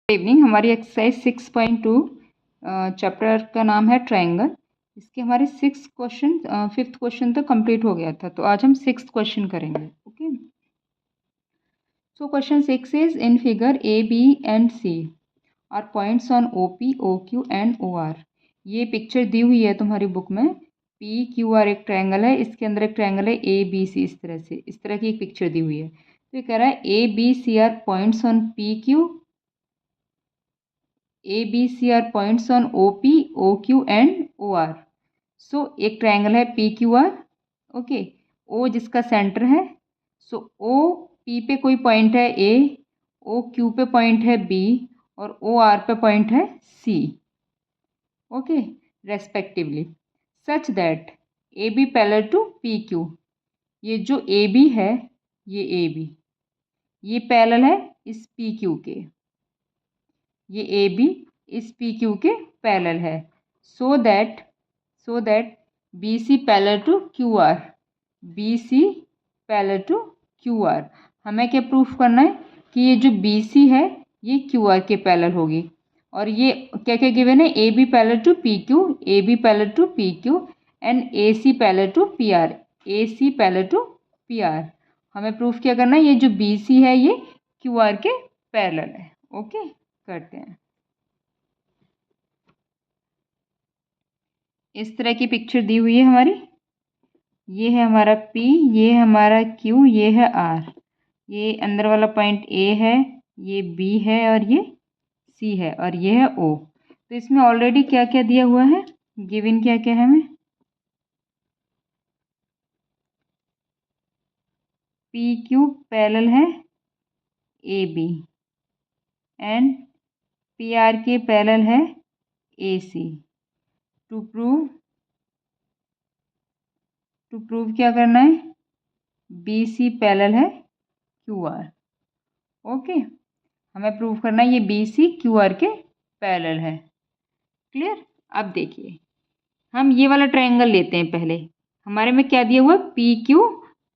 Evening हमारी exercise 6.2 chapter का नाम है ट्रायंगल। इसके हमारे 6 क्वेश्चन 5th क्वेश्चन तो कंप्लीट हो गया था, तो आज हम 6th क्वेश्चन करेंगे। Okay, so question 6 is in figure A B and C are points on O P O Q and O R. ये पिक्चर दी हुई है तुम्हारी बुक में। पी क्यू आर एक ट्रायंगल है, इसके अंदर एक ट्रायंगल है ए बी सी, इस तरह की एक पिक्चर दी हुई है। तो ये कह रहा है A B C are points on P Q, A B C are points on O P O Q and O R. So एक ट्रायंगल है P Q R. Okay, O जिसका सेंटर है, सो ओ पी पे कोई point है A, O Q पे point है B और ओ आर पे पॉइंट है C. Okay, respectively, such that A B parallel to P Q. ये जो ए बी है, ये ए बी, ये पैरेलल है इस पी क्यू के, ये ए बी इस पी क्यू के पैरेलल है। So that B C parallel to Q R, B C parallel to Q R. हमें क्या प्रूफ करना है कि ये जो बी सी है ये क्यू आर के पैरेलल होगी। और ये क्या क्या गिवन है, A B parallel to P Q, A B parallel to P Q and A C parallel to P R, A C parallel to P R. हमें प्रूफ क्या करना है, ये जो बी सी है ये क्यू आर के पैरेलल है। ओके, करते हैं। इस तरह की पिक्चर दी हुई है हमारी। ये है हमारा P, ये है हमारा Q, ये है R। ये अंदर वाला पॉइंट A है, ये B है और ये C है और ये है O। तो इसमें ऑलरेडी क्या क्या दिया हुआ है, गिवन क्या क्या है हमें, PQ पैरेलल है AB एंड PR के पैरेलल है AC। टू प्रूव क्या करना है, BC पैरेलल है QR। ओके, हमें प्रूव करना है ये BC QR के पैरेलल है। क्लियर। अब देखिए, हम ये वाला ट्रायंगल लेते हैं। पहले हमारे में क्या दिया हुआ, पी क्यू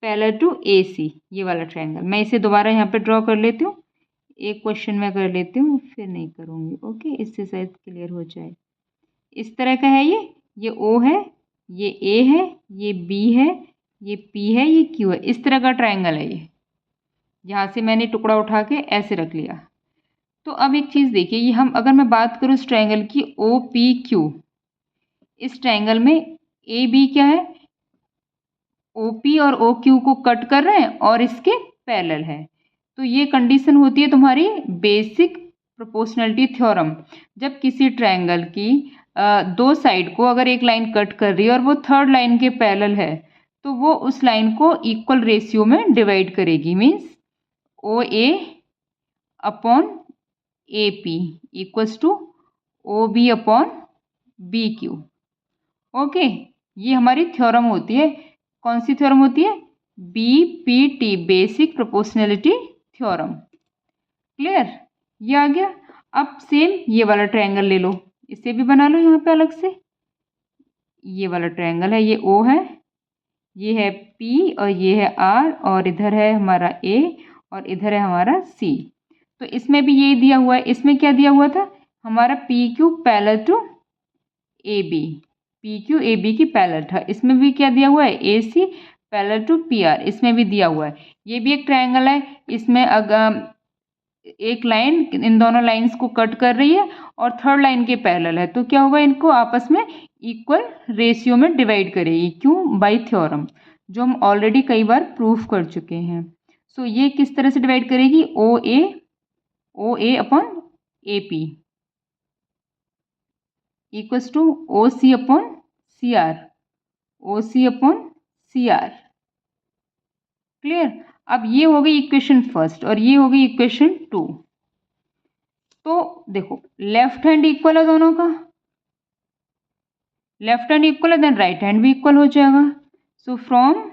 पैरेलल टू ए सी, ये वाला ट्रायंगल। मैं इसे दोबारा यहाँ पे ड्रॉ कर लेती हूँ, एक क्वेश्चन में कर लेती हूँ, फिर नहीं करूँगी। ओके, इससे शायद क्लियर हो जाए। इस तरह का है ये ओ है, ये ए है, ये बी है, ये पी है, ये क्यू है। इस तरह का ट्रायंगल है ये। यहाँ से मैंने टुकड़ा उठा के ऐसे रख लिया। तो अब एक चीज़ देखिए, ये हम अगर मैं बात करूँ इस ट्रायंगल की ओ पी क्यू, इस ट्रायंगल में ए बी क्या है, ओ पी और ओ क्यू को कट कर रहे हैं और इसके पैरेलल है। तो ये कंडीशन होती है तुम्हारी बेसिक प्रोपोर्शनलिटी थ्योरम। जब किसी ट्रायंगल की दो साइड को अगर एक लाइन कट कर रही है और वो थर्ड लाइन के पैरेलल है, तो वो उस लाइन को इक्वल रेशियो में डिवाइड करेगी। Means O A upon A P equals to O B upon B Q. Okay, ये हमारी थ्योरम होती है। कौन सी थ्योरम होती है, BPT, basic proportionality theorem. Clear, ये आ गया। अब सेम ये वाला ट्रायंगल ले लो, इसे भी बना लो यहाँ पे अलग से। ये वाला ट्रायंगल है, ये O है, ये है P और ये है R और इधर है हमारा A और इधर है हमारा C। तो इसमें भी ये दिया हुआ है। इसमें क्या दिया हुआ था, हमारा PQ parallel to AB, PQ AB की पैरेलल था। इसमें भी क्या दिया हुआ है, AC पैरेलल टू PR, इसमें भी दिया हुआ है। ये भी एक ट्रायंगल है। इसमें अगर एक लाइन इन दोनों लाइंस को कट कर रही है और थर्ड लाइन के पैरेलल है, तो क्या होगा, इनको आपस में इक्वल रेशियो में डिवाइड करेगी। क्यों, बाय थ्योरम, जो हम ऑलरेडी कई बार प्रूफ कर चुके हैं। सो ये किस तरह से डिवाइड करेगी, O A upon A P equals to O C upon C R, O C upon C R. Clear. अब ये हो गई इक्वेशन फर्स्ट और ये हो गई इक्वेशन 2। तो देखो, लेफ्ट हैंड इक्वल है दोनों का, लेफ्ट हैंड इक्वल है, देन राइट हैंड भी इक्वल हो जाएगा। सो फ्रॉम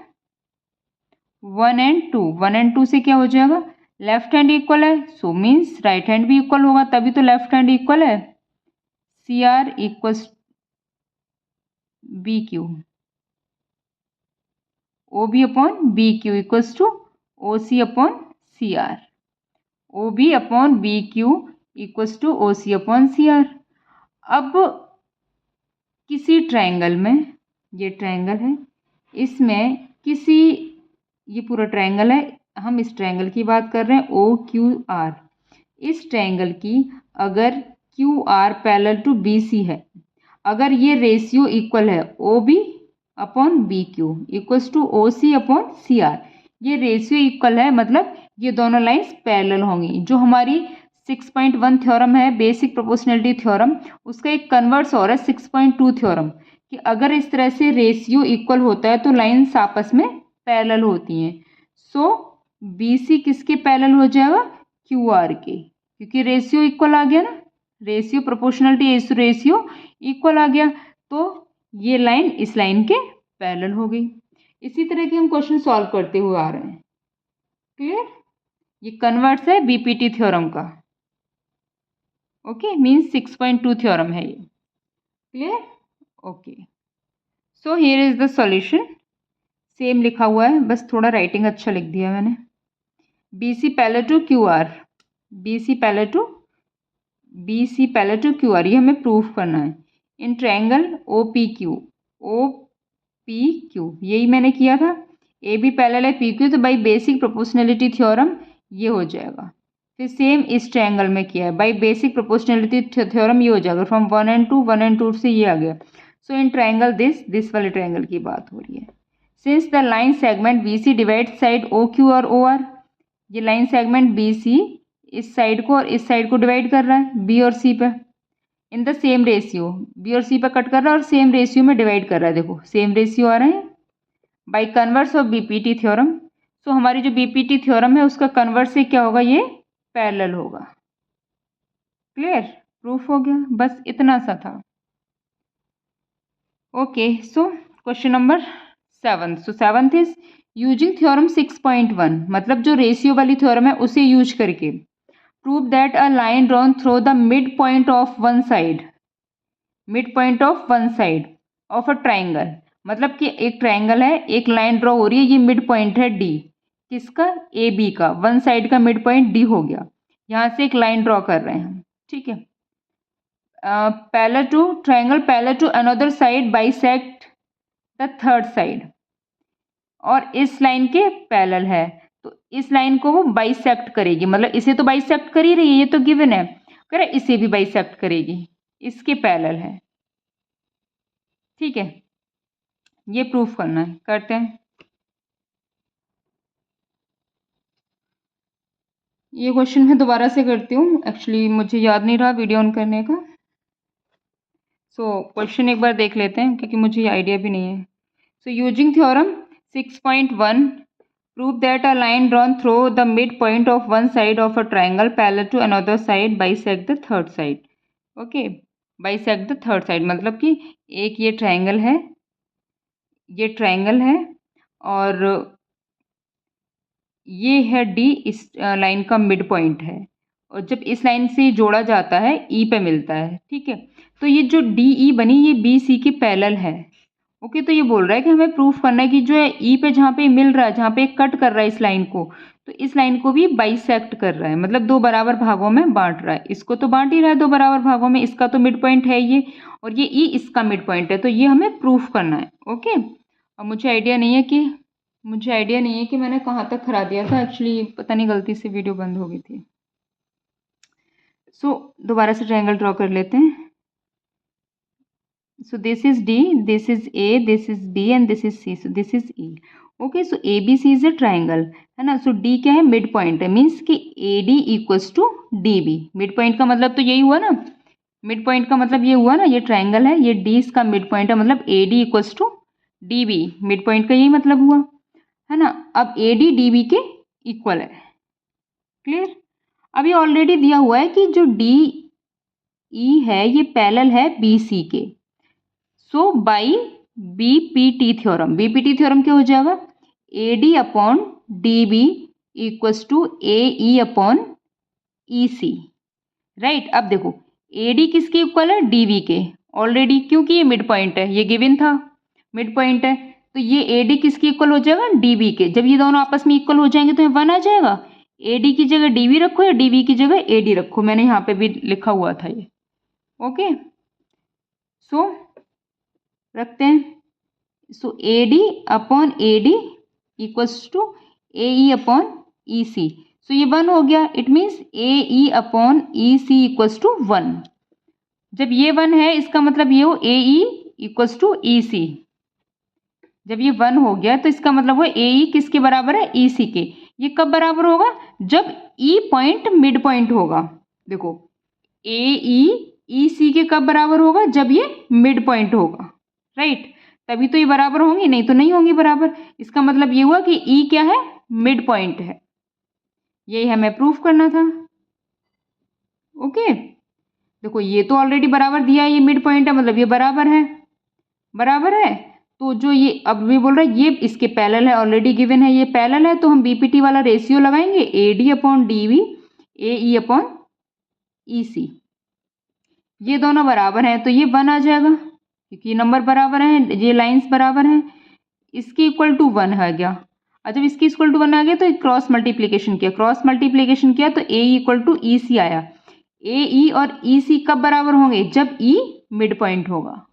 1 एंड 2, 1 एंड 2 से क्या हो जाएगा, लेफ्ट हैंड इक्वल है, सो मीन्स राइट हैंड भी इक्वल होगा, तभी तो लेफ्ट हैंड इक्वल है। C R equals B Q, O B upon B Q equals to O C upon C R. O B upon B Q equals to O C upon C R. अब किसी triangle में, ये triangle है, इसमें किसी, ये पूरा triangle है, हम इस ट्रायंगल की बात कर रहे हैं ओ क्यू आर। इस ट्रायंगल की अगर Q R parallel to B C है, अगर ये रेशियो इक्वल है O B upon B Q equals to O C upon C R, ये रेशियो इक्वल है, मतलब ये दोनों लाइंस पैरेलल होंगी। जो हमारी 6.1 थ्योरम है, बेसिक प्रोपोर्शनैलिटी थ्योरम, उसका एक कन्वर्स हो रहा है 6.2 थ्योरम, कि अगर इस तरह से रेशियो इक्वल होता है तो लाइंस आपस में पैरेलल होती हैं। सो बी सी किसके पैरेलल हो जाएगा? क्यू आर के, क्योंकि रेशियो इक्वल आ गया ना, रेशियो प्रोपोर्शनलिटी रेशियो इक्वल आ गया, तो ये लाइन इस लाइन के पैरेलल हो गई। इसी तरह के हम क्वेश्चन सॉल्व करते हुए आ रहे हैं। क्लियर? ये कन्वर्स है बीपीटी थ्योरम का। ओके, मीन्स 6.2 थ्योरम है ये। Clear? Okay, so here is the solution. Same लिखा हुआ है, बस थोड़ा राइटिंग अच्छा लिख दिया मैंने। B C parallel to Q R, B C parallel to Q R, ये हमें प्रूफ करना है। In triangle O P Q, यही मैंने किया था। ए बी पैरेलल है पी क्यू, तो बाई बेसिक प्रोपोर्शनैलिटी थ्योरम ये हो जाएगा। फिर सेम इस ट्रायंगल में किया है, बाई बेसिक प्रोपोर्शनैलिटी थ्योरम ये हो जाएगा। फ्रॉम 1 and 2 से ये आ गया। सो इन ट्रायंगल दिस वाले ट्रायंगल की बात हो रही है। Since the line segment B C divide side O Q और ओ आर, ये लाइन सेगमेंट बी सी इस साइड को और इस साइड को डिवाइड कर रहा है बी और सी पे, in the same ratio, B और सी पे कट कर रहा है और सेम रेशियो में डिवाइड कर रहा है। देखो सेम रेशियो आ रहे हैं by converse of BPT theorem. So हमारी जो बीपीटी थ्योरम है उसका कन्वर्स से क्या होगा? ये पैरेलल होगा। क्लियर? प्रूफ हो गया, बस इतना सा था। Okay, so question number 7। So 7th is using theorem 6.1, मतलब जो रेशियो वाली थ्योरम है उसे यूज करके prove that a line drawn through the mid point of one side, mid point of one side of a triangle, मतलब कि एक triangle है, एक लाइन ड्रॉ हो रही है, ये मिड पॉइंट है डी, किसका? ए बी का, वन साइड का मिड पॉइंट डी हो गया। यहाँ से एक लाइन ड्रॉ कर रहे हैं हम, ठीक है। Parallel to triangle, parallel to another side bisect the third side, और इस लाइन के पैरेलल है, तो इस लाइन को वो बाइसेक्ट करेगी, मतलब इसे तो बाइसेक्ट कर ही रही है, ये तो गिवन है, कह रहा इसे भी बाइसेक्ट करेगी, इसके पैरेलल है, ठीक है। ये प्रूफ करना है, करते हैं। ये क्वेश्चन मैं दोबारा से करती हूँ, एक्चुअली मुझे याद नहीं रहा वीडियो ऑन करने का। सो क्वेश्चन एक बार देख लेते हैं, क्योंकि मुझे आइडिया भी नहीं है। So using theorem 6.1 prove that a line drawn through the midpoint of one side of a triangle parallel to another side bisect the third side. Okay, bisect the third side मतलब कि एक ये triangle है, ये triangle है, और ये है डी, इस लाइन का मिड पॉइंट है, और जब इस लाइन से जोड़ा जाता है ई पे मिलता है, ठीक है। तो ये जो डी ई बनी, ये बी सी के पैरेलल है। ओके, तो ये बोल रहा है कि हमें प्रूफ करना है कि जो है ई पे जहाँ पे मिल रहा है, जहाँ पे कट कर रहा है इस लाइन को, तो इस लाइन को भी बाइसेक्ट कर रहा है, मतलब दो बराबर भागों में बांट रहा है। इसको तो बांट ही रहा है दो बराबर भागों में, इसका तो मिड पॉइंट है ये, और ये ई इसका मिड पॉइंट है, तो ये हमें प्रूफ करना है। ओके, अब मुझे आइडिया नहीं है कि मैंने कहाँ तक करा दिया था, एक्चुअली पता नहीं गलती से वीडियो बंद हो गई थी। सो दोबारा से ट्रायंगल ड्रॉ कर लेते हैं। So this is D, this is A, this is B and this is C. So this is E. Okay, so ABC is a triangle, है ना। So D क्या है? मिड पॉइंट है, मीन्स कि AD equals to DB। Mid point का मतलब तो यही हुआ ना, मिड पॉइंट का मतलब ये हुआ ना, ये ट्राइंगल है, ये D इसका मिड पॉइंट है, मतलब AD equals to DB, mid point का यही मतलब हुआ, है ना। अब AD DB के इक्वल है। क्लियर? अब ये ऑलरेडी दिया हुआ है कि जो DE है ये पैरेलल है BC के। So by BPT theorem, BPT theorem क्या हो जाएगा? AD upon DB equals to AE upon EC, right. अब देखो AD किसके इक्वल है? DB के, ऑलरेडी, क्योंकि ये मिड पॉइंट है, ये गिवन था मिड पॉइंट है, तो ये AD किसके इक्वल हो जाएगा? DB के। जब ये दोनों आपस में इक्वल हो जाएंगे तो ये 1 आ जाएगा, ए डी की जगह डी वी रखो या डी वी की जगह ए डी रखो, मैंने यहाँ पे भी लिखा हुआ था ये। ओके, सो रखते हैं। So A D upon A D equals to A E upon E C. So ये 1 हो गया, it means A E upon E C equals to 1। जब ये 1 है इसका मतलब ये हो ए ई इक्वल्स टू ई सी। जब ये 1 हो गया तो इसका मतलब वो ए ई किसके बराबर है, ई सी के। ये कब बराबर होगा, जब ई पॉइंट मिड पॉइंट होगा। देखो ए ई सी के कब बराबर होगा, जब ये मिड पॉइंट होगा, राइट, तभी तो ये बराबर होंगी, नहीं तो नहीं होंगी बराबर। इसका मतलब ये हुआ कि ई क्या है, मिड पॉइंट है। यही हमें प्रूफ करना था। ओके, देखो ये तो ऑलरेडी बराबर दिया है, ये मिड पॉइंट है मतलब ये बराबर है, बराबर है। तो जो ये अब भी बोल रहा है ये इसके पैरेलल है, ऑलरेडी गिवन है, ये पैरेलल है, तो हम बीपीटी वाला रेशियो लगाएंगे, A D upon D B A E upon E C. ये दोनों बराबर हैं तो ये 1 आ जाएगा, क्योंकि नंबर बराबर हैं, ये लाइंस बराबर हैं। इसकी इक्वल टू 1 आ गया, और जब इसकी इक्वल टू 1 आ गया तो क्रॉस मल्टीप्लिकेशन किया, क्रॉस मल्टीप्लिकेशन किया तो ए इक्वल टू ई सी आया। ए ई और ई सी कब बराबर होंगे, जब ई मिड पॉइंट होगा।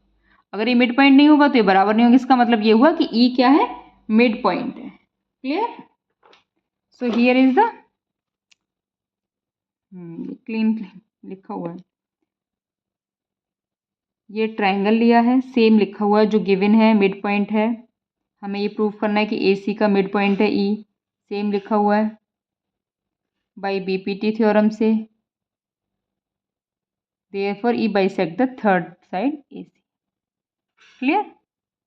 अगर ये मिड पॉइंट नहीं होगा तो ये बराबर नहीं होगा। इसका मतलब ये हुआ कि ई क्या है, मिड पॉइंट है। Clear? So here is the clean लिखा हुआ है, ये ट्रायंगल लिया है, सेम लिखा हुआ है जो गिवन है, मिड पॉइंट है। हमें ये प्रूफ करना है कि ए सी का मिड पॉइंट है ई, सेम लिखा हुआ है बाय बीपीटी थ्योरम से। Therefore E bisect the third side A C. Clear?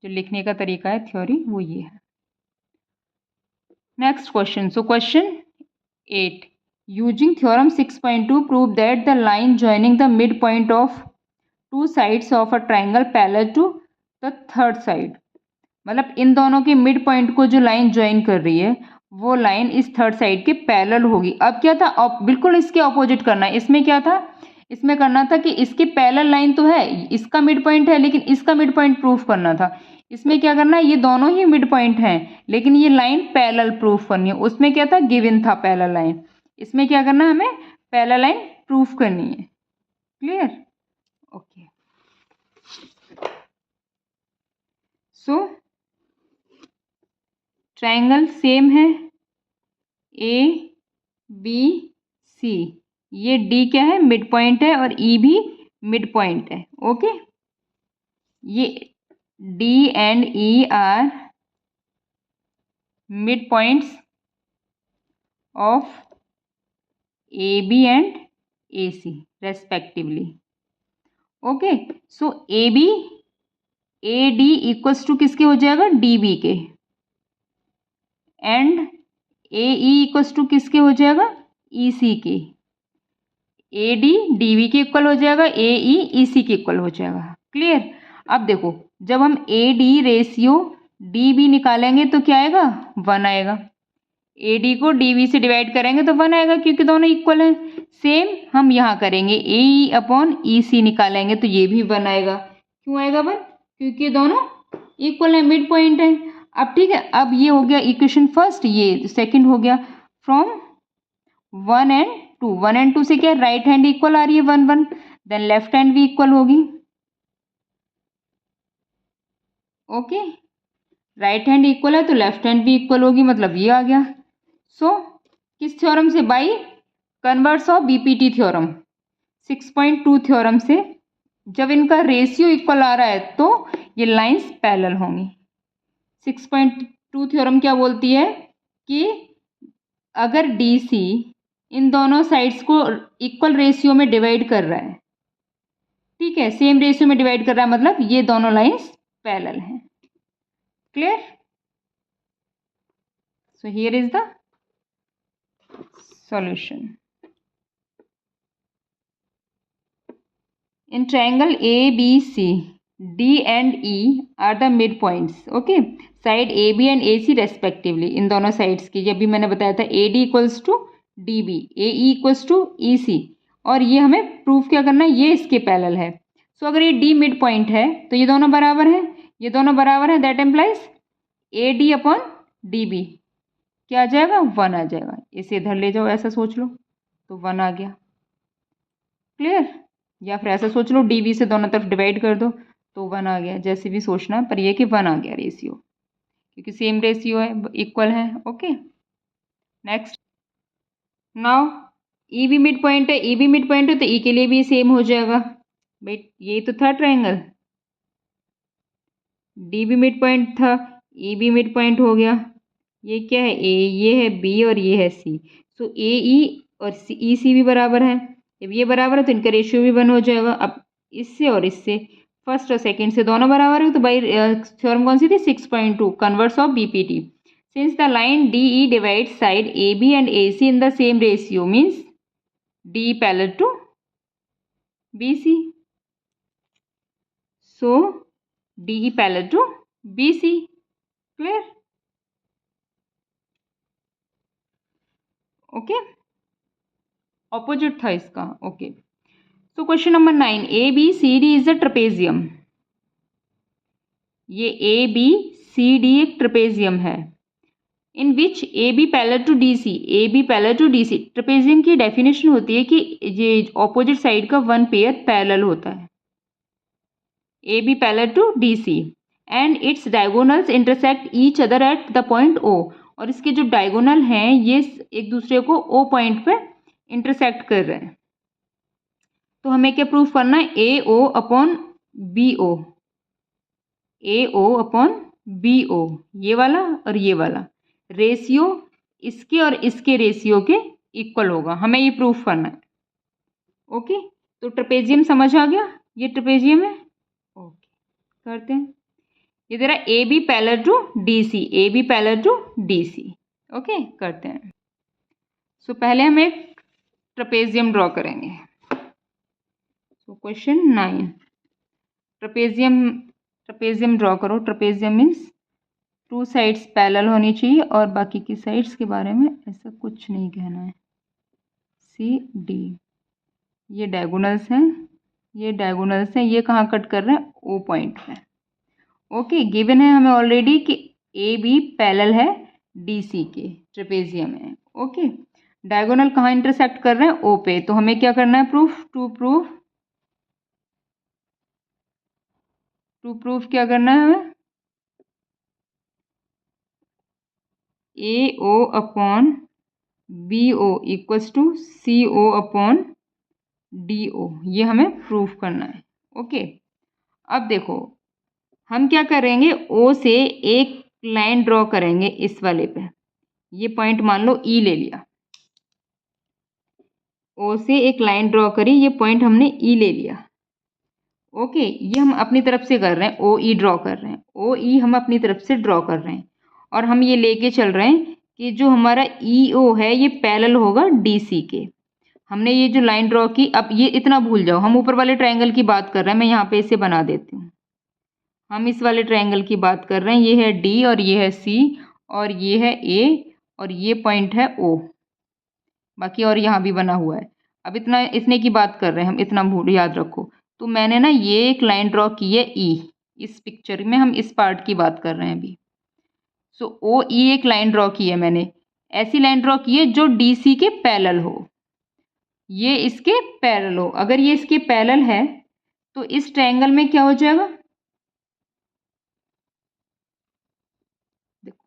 जो लिखने का तरीका है थ्योरी वो ये है। Next question, so question 8, using theorem 6.2 prove that the line joining the mid point of two sides of a triangle parallel to the third side. मतलब इन दोनों के मिड पॉइंट को जो लाइन ज्वाइन कर रही है वो लाइन इस थर्ड साइड के पैरेलल होगी। अब क्या था, बिल्कुल इसके ऑपोजिट करना है। इसमें क्या था, इसमें करना था कि इसके पैरेलल लाइन तो है, इसका मिड पॉइंट है, लेकिन इसका मिड पॉइंट प्रूफ करना था। इसमें क्या करना है, ये दोनों ही मिड पॉइंट हैं लेकिन ये लाइन पैरेलल प्रूफ करनी है। उसमें क्या था, गिवन था पैरेलल लाइन। इसमें क्या करना है, हमें पैरेलल लाइन प्रूफ करनी है। क्लियर? ओके, सो ट्रायंगल सेम है, ए बी सी, ये डी क्या है, मिड पॉइंट है, और ई भी मिड पॉइंट है। ओके, ये D and E are mid points of A B and A C respectively. Okay, so A B A D equals to किसके हो जाएगा, डी बी के, and A E equals to किसके हो जाएगा, E C के। A D D V के equal हो जाएगा, ए ई ई सी के इक्वल हो जाएगा। क्लियर? अब देखो जब हम A D ratio D B निकालेंगे तो क्या आएगा, 1 आएगा। ए डी को डी वी से डिवाइड करेंगे तो 1 आएगा क्योंकि दोनों इक्वल हैं। सेम हम यहाँ करेंगे, ए ई अपॉन ई सी निकालेंगे तो ये भी 1 आएगा। क्यों आएगा 1? क्योंकि दोनों इक्वल है, मिड पॉइंट है। अब ठीक है, अब ये हो गया इक्वेशन फर्स्ट, ये सेकंड हो गया। फ्रॉम 1 एंड 2, 1 एंड 2 से क्या राइट हैंड इक्वल आ रही है 1 1, देन लेफ्ट हैंड भी इक्वल होगी। ओके, राइट हैंड इक्वल है तो लेफ्ट हैंड भी इक्वल होगी, मतलब ये आ गया। सो किस थ्योरम से, by converse of BPT theorem 6.2 theorem से जब इनका रेशियो इक्वल आ रहा है तो ये लाइंस पैरेलल होंगी। 6.2 थ्योरम क्या बोलती है कि अगर डी सी इन दोनों साइड्स को इक्वल रेशियो में डिवाइड कर रहा है, ठीक है, सेम रेशियो में डिवाइड कर रहा है, मतलब ये दोनों लाइंस पैरेलल हैं। Clear? So here is the solution. In triangle ABC, D and E are the midpoints. Okay, side AB and AC respectively. इन दोनों sides की, जब भी मैंने बताया था AD equals to DB, AE equals to EC, और ये हमें प्रूफ क्या करना है, ये इसके पैरेलल है। सो अगर ये D मिड पॉइंट है तो ये दोनों बराबर हैं, ये दोनों बराबर हैं, that employees AD upon DB क्या आ जाएगा, 1 आ जाएगा। इसे इधर ले जाओ, ऐसा सोच लो तो 1 आ गया। क्लियर? या फिर ऐसा सोच लो, डीवी से दोनों तरफ डिवाइड कर दो तो 1 आ गया। जैसे भी सोचना, पर ये कि 1 आ गया रेशियो, क्योंकि सेम रेशियो है, इक्वल है। Okay, next. नाउ ई भी मिड पॉइंट है, ई भी मिड पॉइंट है तो ई के लिए भी सेम हो जाएगा। भाई ये तो था ट्रायंगल, डी भी मिड पॉइंट था, ई भी मिड पॉइंट हो गया। ये क्या है, ए, ये है बी और ये है सी। सो ए ई और सी, ई सी भी बराबर है। जब ये बराबर है तो इनका रेशियो भी 1 हो जाएगा। अब इससे और इससे, फर्स्ट और सेकंड से दोनों बराबर है, तो भाई थ्योरम कौन सी थी, 6.2, converse of BPT. Since the line D E divide side A B and A C in the same ratio means D parallel to B C. So D E parallel to B C. Clear? Okay, opposite था इसका। Okay, so question number 9, A B C D is a trapezium. ये A B C D एक trapezium है। In which A B parallel to D C, A B parallel to D C. Trapezium की definition होती है कि ये opposite side का one pair parallel होता है, A B parallel to D C, and its diagonals intersect each other at the point O. और इसके जो डायगोनल हैं ये एक दूसरे को ओ पॉइंट पे इंटरसेक्ट कर रहे हैं। तो हमें क्या प्रूफ करना है, A O upon B O, A O upon B ओ, ये वाला और ये वाला रेशियो इसके और इसके रेशियो के इक्वल होगा। हमें ये प्रूफ करना है। ओके, तो ट्रेपेजियम समझ आ गया, ये ट्रेपेजियम है। ओके, करते हैं। ये तेरा A B parallel to D C, A B parallel to D C. Okay, करते हैं। सो पहले हम एक ट्रेपेजियम ड्रॉ करेंगे। सो क्वेश्चन 9, ट्रेपेजियम ड्रॉ करो। Trapezium means two sides parallel होनी चाहिए और बाकी की साइड्स के बारे में ऐसा कुछ नहीं कहना है। सी डी, ये डायगोनल्स हैं, ये डायगोनल्स हैं, ये कहाँ कट कर रहे हैं, ओ पॉइंट में। ओके, गिवन है हमें ऑलरेडी कि ए बी पैरेलल है डी सी के, ट्रेपेजियम है। ओके, डायगोनल कहाँ इंटरसेक्ट कर रहे हैं, ओ पे। तो हमें क्या करना है, प्रूफ क्या करना है हमें, A O upon B O equals to C O upon D O, ये हमें प्रूफ करना है। ओके, अब देखो हम क्या करेंगे, ओ से एक लाइन ड्रॉ करेंगे इस वाले पे। ये पॉइंट मान लो ई ले लिया, ओ से एक लाइन ड्रॉ करी, ये पॉइंट हमने ई ले लिया। ओके, ये हम अपनी तरफ से कर रहे हैं, ओ ई ड्रॉ कर रहे हैं, ओ ई हम अपनी तरफ से ड्रॉ कर रहे हैं। और हम ये लेके चल रहे हैं कि जो हमारा ई ओ है ये पैरेलल होगा डी सी के। हमने ये जो लाइन ड्रॉ की, अब ये इतना भूल जाओ, हम ऊपर वाले ट्रायंगल की बात कर रहे हैं। मैं यहाँ पे इसे बना देती हूँ। हम इस वाले ट्रायंगल की बात कर रहे हैं, ये है डी और ये है सी और ये है ए और ये पॉइंट है ओ, बाकी और यहाँ भी बना हुआ है। अब इतना इतने की बात कर रहे हैं हम, इतना भूल याद रखो। तो मैंने ना ये एक लाइन ड्रॉ की है ई, इस पिक्चर में हम इस पार्ट की बात कर रहे हैं अभी। सो ओ ई एक लाइन ड्रॉ की है मैंने, ऐसी लाइन ड्रॉ की है जो डी सी के पैरेलल हो, ये इसके पैरेलल हो। अगर ये इसके पैरेलल है तो इस ट्रायंगल में क्या हो जाएगा, देखो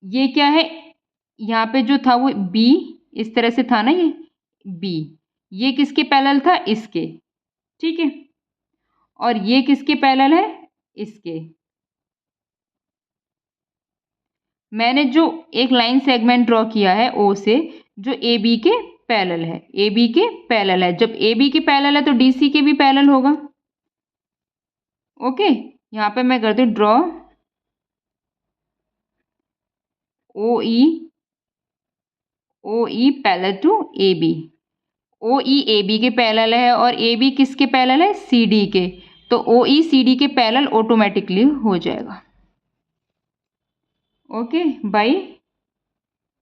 ये क्या है, यहाँ पे जो था वो बी, इस तरह से था ना ये बी, ये किसके पैरेलल था, इसके। ठीक है, और ये किसके पैरेलल है, इसके। मैंने जो एक लाइन सेगमेंट ड्रॉ किया है ओ से, जो ए बी के पैरेलल है, ए बी के पैरेलल है। जब ए बी के पैरेलल है तो डी सी के भी पैरेलल होगा। ओके, यहाँ पे मैं करती हूँ draw O E parallel to A B. O E A B के पैरेलल है और ए बी किसके पैरेलल है, सी डी के। तो ओ ई सी डी के पैरेलल ऑटोमेटिकली हो जाएगा। Okay, by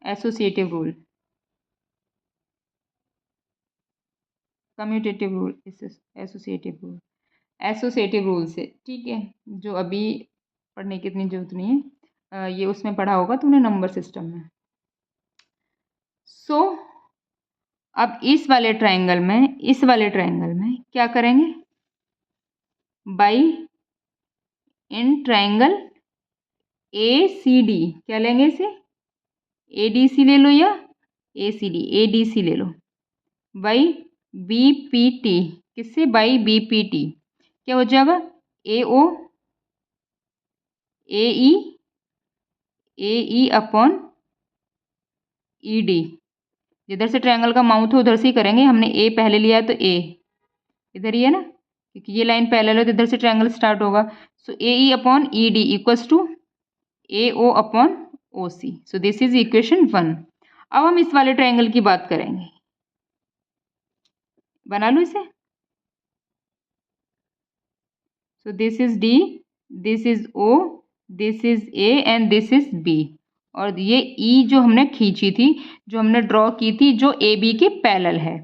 associative rule, commutative rule, associative rule से। ठीक है, जो अभी पढ़ने की इतनी जरूरत नहीं है, ये उसमें पढ़ा होगा तुमने नंबर सिस्टम में। सो अब इस वाले ट्रायंगल में क्या करेंगे, by in triangle A C D, क्या लेंगे इसे, ए डी सी ले लो या ए C D, A D C ले लो, बाई बी पी टी, किससे, बाई बी पी टी, क्या हो जाएगा, ए ओ ए ई अपॉन ई डी, जिधर से ट्रायंगल का माउथ है उधर से ही करेंगे, हमने ए पहले लिया है तो ए इधर ही है ना, क्योंकि ये लाइन पैरेलल है तो इधर से ट्रायंगल स्टार्ट होगा। So A E upon E D equals to A O upon O C. So this is equation 1। अब हम इस वाले ट्रायंगल की बात करेंगे, बना लो इसे। So this is D, this is O, this is A and this is B, और ये ई जो हमने खींची थी, जो हमने ड्रॉ की थी, जो ए बी के पैरेलल है,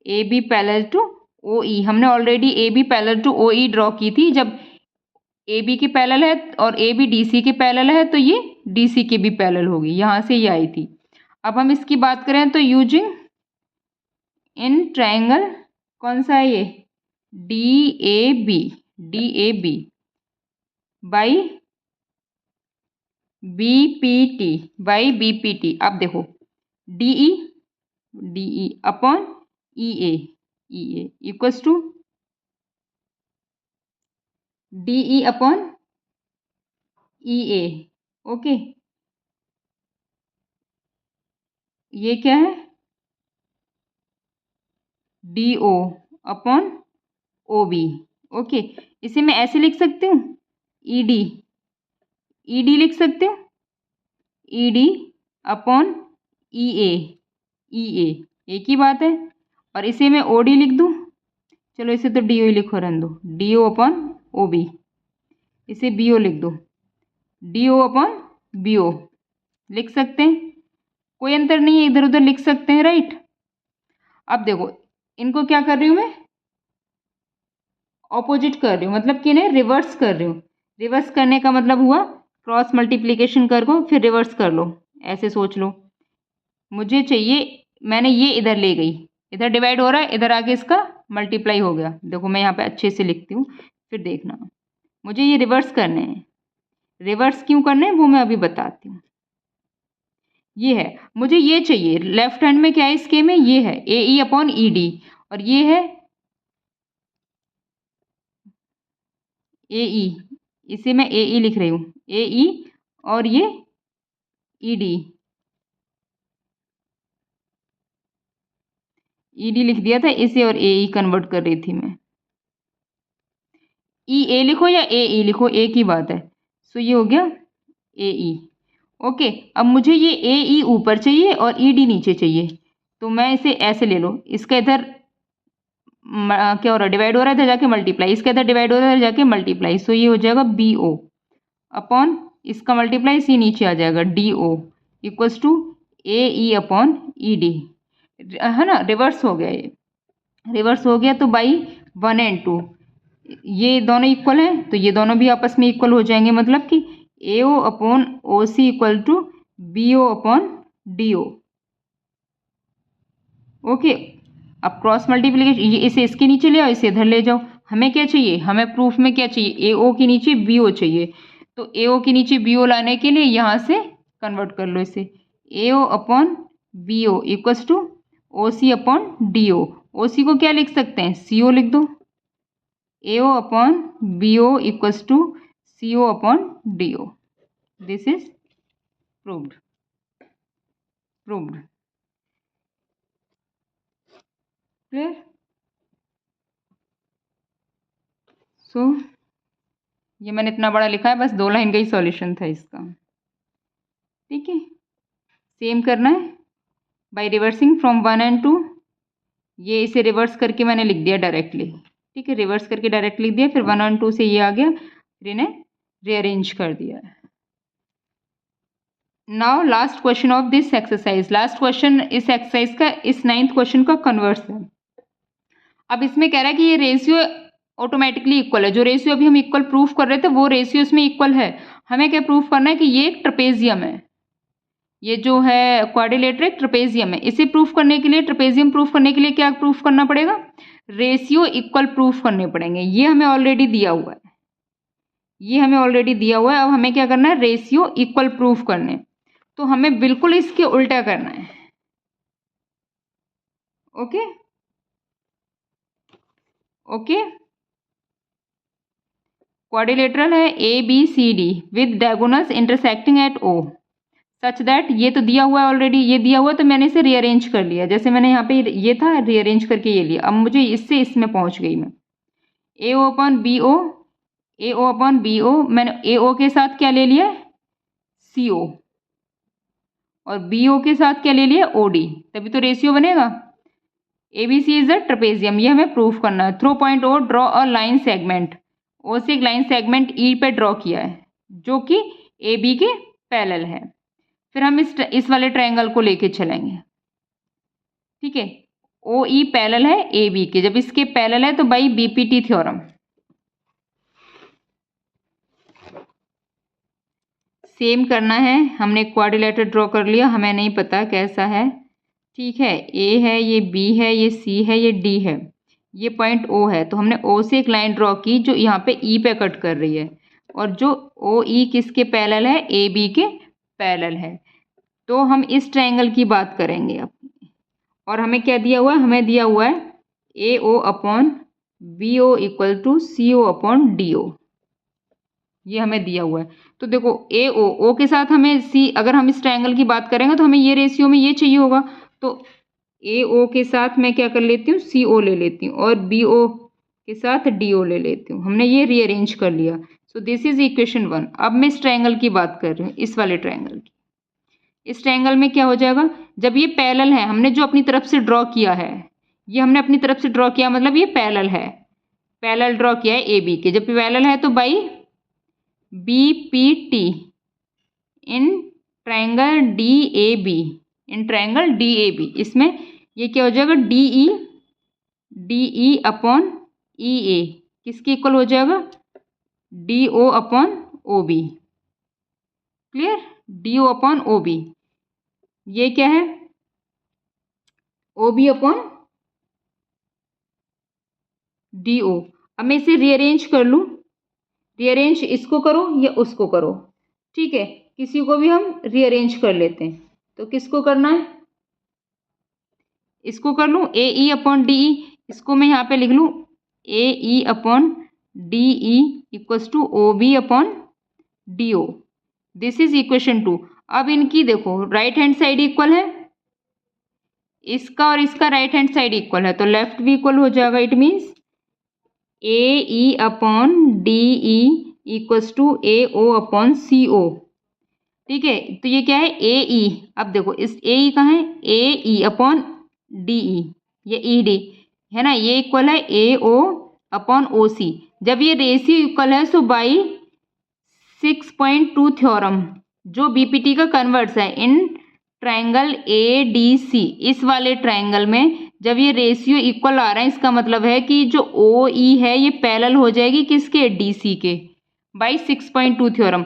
A B parallel to O E, हमने already A B parallel to O E draw की थी। जब ए बी के पैरेलल है और ए बी डी सी के पैरेलल है तो ये डी सी के भी पैरेलल होगी, यहाँ से ये आई थी। अब हम इसकी बात करें तो यूजिंग इन ट्रायंगल, कौन सा है ये, D A B by B P T, अब देखो D E upon E A equals to D E upon E A. Okay, ये क्या है, D O upon O B. Okay, इसे मैं ऐसे लिख सकती हूँ, ई डी लिख सकते हो, ई डी अपॉन ई ए, एक ही बात है। और इसे मैं ओ डी लिख दूँ, चलो इसे तो डी ओ ही लिखो, रहने दो, D O upon O B, इसे बी ओ लिख दो, D O upon B O लिख सकते हैं, कोई अंतर नहीं है, इधर उधर लिख सकते हैं, राइट। अब देखो इनको क्या कर रही हूँ मैं, ऑपोजिट कर रही हूँ, मतलब कि इन्हें रिवर्स कर रही हूँ। रिवर्स करने का मतलब हुआ क्रॉस मल्टीप्लिकेशन कर को फिर रिवर्स कर लो, ऐसे सोच लो। मुझे चाहिए, मैंने ये इधर ले गई, इधर डिवाइड हो रहा है, इधर आके इसका मल्टीप्लाई हो गया। देखो मैं यहाँ पे अच्छे से लिखती हूँ, फिर देखना। मुझे ये रिवर्स करने हैं, रिवर्स क्यों करने हैं वो मैं अभी बताती हूँ। ये है, मुझे ये चाहिए, लेफ्ट हैंड में क्या है इसके में, ये है ए ई अपॉन ई डी, और ये है ए ई, इसे मैं ए ई लिख रही हूँ, ए ई, और ये ई डी लिख दिया था इसे, और ए ई कन्वर्ट कर रही थी मैं। ई ए लिखो या ए ई लिखो, एक ही बात है। सो ये हो गया ए ई। ओके, अब मुझे ये ए ई ऊपर चाहिए और ई डी नीचे चाहिए, तो मैं इसे ऐसे ले लो, इसका इधर क्या हो रहा है, डिवाइड हो रहा है, इधर जाके मल्टीप्लाई, इसका इधर डिवाइड हो रहा है, इधर जाके मल्टीप्लाई। सो ये हो जाएगा बी ओ अपॉन इसका मल्टीप्लाई, सी नीचे आ जाएगा, D O equals to A E upon E D, है ना, रिवर्स हो गया, ये रिवर्स हो गया। तो बाई 1 एंड 2 ये दोनों इक्वल हैं, तो ये दोनों भी आपस में इक्वल हो जाएंगे, मतलब कि A O upon O C equal to B O upon D O. Okay, अब क्रॉस मल्टीप्लिकेशन, ये इसे इसके नीचे ले आओ, इसे इधर ले जाओ। हमें क्या चाहिए, हमें प्रूफ में क्या चाहिए, ए ओ के नीचे बी ओ चाहिए, तो ए ओ के नीचे बी ओ लाने के लिए यहाँ से कन्वर्ट कर लो इसे, A O upon B O equals to O C upon D O. O C को क्या लिख सकते हैं, सी ओ लिख दो, A O upon B O equals to C O upon D O. This is proved. Clear. So ये मैंने इतना बड़ा लिखा है, बस 2 लाइन का ही सॉल्यूशन था इसका, ठीक है। सेम करना है बाय रिवर्सिंग फ्रॉम 1 एंड 2, ये इसे रिवर्स करके मैंने लिख दिया डायरेक्टली, ठीक है, रिवर्स करके डायरेक्ट लिख दिया, फिर 1 और 2 से ये आ गया, फिर इन्हें रीअरेंज कर दिया। Now last question of this exercise, last question इस एक्सरसाइज का, इस 9th क्वेश्चन का कन्वर्स है। अब इसमें कह रहा है कि ये रेशियो ऑटोमेटिकली इक्वल है, जो रेशियो अभी हम इक्वल प्रूफ कर रहे थे वो रेशियो इसमें इक्वल है। हमें क्या प्रूफ करना है कि ये एक ट्रेपेजियम है, ये जो है क्वाड्रिलेटरल एक ट्रेपेजियम है। इसे प्रूफ करने के लिए, ट्रेपेजियम प्रूफ करने के लिए क्या प्रूफ करना पड़ेगा, रेशियो इक्वल प्रूफ करने पड़ेंगे। ये हमें ऑलरेडी दिया हुआ है, ये हमें ऑलरेडी दिया हुआ है। अब हमें क्या करना है, रेशियो इक्वल प्रूफ करने, तो हमें बिल्कुल इसके उल्टा करना है। ओके ओके, क्वाड्रिलेटरल है ABCD with diagonals intersecting at O such that, ये तो दिया हुआ है ऑलरेडी, ये दिया हुआ है तो मैंने इसे रीअरेंज कर लिया। जैसे मैंने यहाँ पे ये था, रीअरेंज करके ये लिया। अब मुझे इससे इसमें पहुँच गई मैं, AO upon BO, AO upon BO, मैंने AO के साथ क्या ले लिया, CO, और BO के साथ क्या ले लिया, OD, तभी तो रेशियो बनेगा। ABC इज अ ट्रेपेजियम, ये हमें प्रूफ करना है। Through point O, draw a line segment, O से एक लाइन सेगमेंट E पे ड्रॉ किया है जो कि AB के पैरेलल है। फिर हम इस वाले ट्रायंगल को लेके चलेंगे, ठीक है। OE पैरेलल है AB के, जब इसके पैरेलल है तो बाई BPT थ्योरम सेम करना है। हमने क्वाड्रिलेटर ड्रॉ कर लिया, हमें नहीं पता कैसा है, ठीक है। A है, ये B है, ये C है, ये D है, ये पॉइंट O है। तो हमने O से एक लाइन ड्रॉ की जो यहाँ पे E पे कट कर रही है, और जो OE किसके पैरेलल है, AB के पैरेलल है। तो हम इस ट्रायंगल की बात करेंगे अब। और हमें क्या दिया हुआ है, हमें दिया हुआ है AO upon BO equal to CO upon DO, ये हमें दिया हुआ है। तो देखो AO, O के साथ हमें C, अगर हम इस ट्रायंगल की बात करेंगे तो हमें ये रेशियो में ये चाहिए होगा, तो AO के साथ मैं क्या कर लेती हूँ, CO ले लेती हूँ, और BO के साथ DO ले लेती हूँ। हमने ये रीअरेंज कर लिया। सो दिस इज इक्वेशन 1। अब मैं इस ट्रायंगल की बात कर रही हूँ, इस वाले ट्रायंगल की। इस ट्रायंगल में क्या हो जाएगा, जब ये पैरेलल है, हमने जो अपनी तरफ से ड्रॉ किया है, ये हमने अपनी तरफ से ड्रॉ किया, मतलब ये पैरेलल है, पैरेलल ड्रॉ किया है AB के। जब पैरेलल है तो by BPT in triangle DAB, in triangle DAB, इसमें ये क्या हो जाएगा, DE अपॉन EA किसके इक्वल हो जाएगा, DO upon OB, clear, DO upon OB। ये क्या है, OB अपॉन DO। अब मैं इसे रीअरेंज कर लूँ, रीअरेंज इसको करो या उसको करो, ठीक है, किसी को भी हम रीअरेंज कर लेते हैं। तो किसको करना है, इसको कर लूँ AE अपॉन DE, इसको मैं यहाँ पे लिख लूँ AE upon DE equals to OB upon DO। This is equation 2। अब इनकी देखो राइट हैंड साइड इक्वल है, इसका और इसका राइट हैंड साइड इक्वल है, तो लेफ्ट भी इक्वल हो जाएगा। It means AE upon DE equals to AO upon CO, ठीक है। तो ये क्या है, AE, अब देखो इस AE कहाँ है, AE अपॉन DE, ये ED है ना, ये इक्वल है AO अपॉन OC। जब ये रेशियो इक्वल है सो बाई 6.2 थ्योरम, जो BPT का कन्वर्ट्स है इन ट्रायंगल ADC, इस वाले ट्रायंगल में जब ये रेशियो इक्वल आ रहा है, इसका मतलब है कि जो OE है ये पैरेलल हो जाएगी किसके, DC के, बाई 6.2 थ्योरम।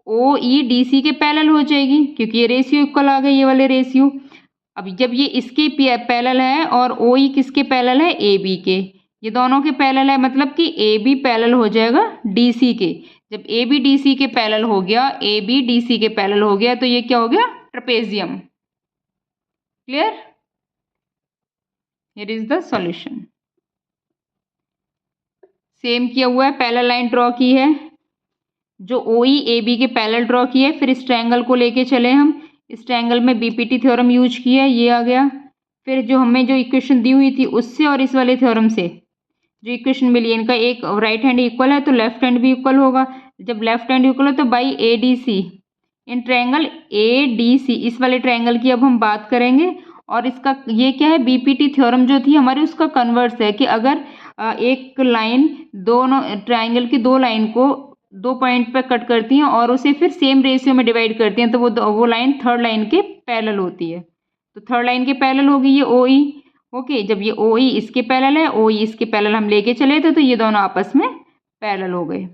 OE DC के पैरेलल हो जाएगी क्योंकि ये रेशियो इक्वल आ गए, ये वाले रेशियो। अब जब ये इसके पैरेलल है और OE किसके पैरेलल है, AB के, ये दोनों के पैरेलल है, मतलब कि AB पैरेलल हो जाएगा DC के। जब AB DC के पैरेलल हो गया, AB DC के पैरेलल हो गया, तो ये क्या हो गया, trapezium, clear. Here is the solution. Same किया हुआ है, पैरेलल लाइन ड्रॉ की है, जो OE AB के पैरेलल ड्रॉ की है। फिर इस ट्रायंगल को लेके चले हम, इस ट्रायंगल में BPT थ्योरम यूज किया, ये आ गया। फिर जो हमें जो इक्वेशन दी हुई थी उससे और इस वाले थ्योरम से जो इक्वेशन मिली, इनका एक राइट हैंड इक्वल है तो लेफ्ट हैंड भी इक्वल होगा। जब लेफ्ट हैंड इक्वल है तो by ADC in triangle ADC, इस वाले ट्रायंगल की अब हम बात करेंगे। और इसका ये क्या है, BPT थ्योरम जो थी हमारी उसका कन्वर्स है कि अगर एक लाइन दोनों ट्रायंगल की दो लाइन को दो पॉइंट पे कट करती हैं और उसे फिर सेम रेशियो में डिवाइड करती हैं, तो वो लाइन थर्ड लाइन के पैरेलल होती है। तो थर्ड लाइन के पैरेलल होगी ये OE, ओके। जब ये OE इसके पैरेलल है, OE इसके पैरेलल हम लेके चले थे, तो ये दोनों आपस में पैरेलल हो गए।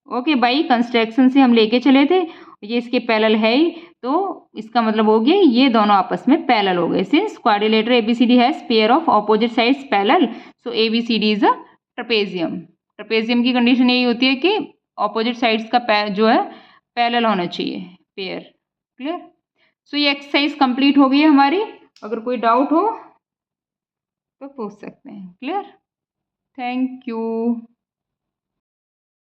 ओके भाई, कंस्ट्रक्शन से हम लेके चले थे, ये इसके पैरेलल है ही, तो इसका मतलब हो गया ये दोनों आपस में पैरेलल हो गए। Since quadrilateral ABCD has pair of opposite sides parallel, so ABCD is a trapezium. Trapezium की कंडीशन यही होती है कि ऑपोजिट साइड्स का जो है पैरेलल होना चाहिए, पेयर। क्लियर? सो ये एक्सरसाइज कंप्लीट हो गई है हमारी। अगर कोई डाउट हो तो पूछ सकते हैं। क्लियर? Thank you.